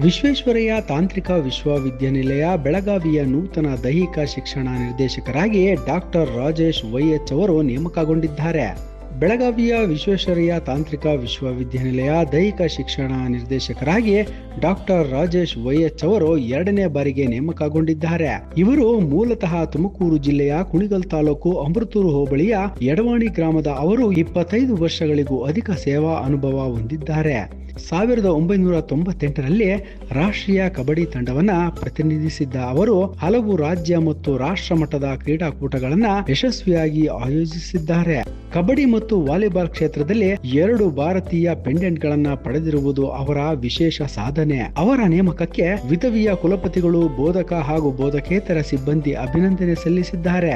ವಿಶ್ವೇಶ್ವರಯ್ಯ ತಾಂತ್ರಿಕ ವಿಶ್ವವಿದ್ಯಾನಿಲಯ ಬೆಳಗಾವಿಯ ನೂತನ ದೈಹಿಕ ಶಿಕ್ಷಣ ನಿರ್ದೇಶಕರಾಗಿ ಡಾಕ್ಟರ್ ರಾಜೇಶ್ ವೈಎಚ್ ಅವರು ನೇಮಕಗೊಂಡಿದ್ದಾರೆ. ಬೆಳಗಾವಿಯ ವಿಶ್ವೇಶ್ವರಯ್ಯ ತಾಂತ್ರಿಕ ವಿಶ್ವವಿದ್ಯಾನಿಲಯ ದೈಹಿಕ ಶಿಕ್ಷಣ ನಿರ್ದೇಶಕರಾಗಿ ಡಾಕ್ಟರ್ ರಾಜೇಶ್ ವೈಎಚ್ ಅವರು 2ನೇ ಬಾರಿಗೆ ನೇಮಕಗೊಂಡಿದ್ದಾರೆ. ಇವರು ಮೂಲತಃ ತುಮಕೂರು ಜಿಲ್ಲೆಯ ಕುಣಿಗಲ್ ತಾಲೂಕು ಅಮೃತೂರು ಹೋಬಳಿಯ ಯಡವಾಣಿ ಗ್ರಾಮದ ಅವರು 25 ವರ್ಷಗಳಿಗೂ ಅಧಿಕ ಸೇವಾ ಅನುಭವ ಹೊಂದಿದ್ದಾರೆ. 1998ರಲ್ಲಿ ರಾಷ್ಟ್ರೀಯ ಕಬಡ್ಡಿ ತಂಡವನ್ನ ಪ್ರತಿನಿಧಿಸಿದ್ದ ಅವರು ಹಲವು ರಾಜ್ಯ ಮತ್ತು ರಾಷ್ಟ್ರ ಮಟ್ಟದ ಕ್ರೀಡಾಕೂಟಗಳನ್ನ ಯಶಸ್ವಿಯಾಗಿ ಆಯೋಜಿಸಿದ್ದಾರೆ. ಕಬಡ್ಡಿ ಮತ್ತು ವಾಲಿಬಾಲ್ ಕ್ಷೇತ್ರದಲ್ಲಿ 2 ಭಾರತೀಯ ಪೆಂಡೆಂಟ್ಗಳನ್ನ ಪಡೆದಿರುವುದು ಅವರ ವಿಶೇಷ ಸಾಧನೆ. ಅವರ ನೇಮಕಕ್ಕೆ ವಿಧವಿಯ ಕುಲಪತಿಗಳು, ಬೋಧಕ ಹಾಗೂ ಬೋಧಕೇತರ ಸಿಬ್ಬಂದಿ ಅಭಿನಂದನೆ ಸಲ್ಲಿಸಿದ್ದಾರೆ.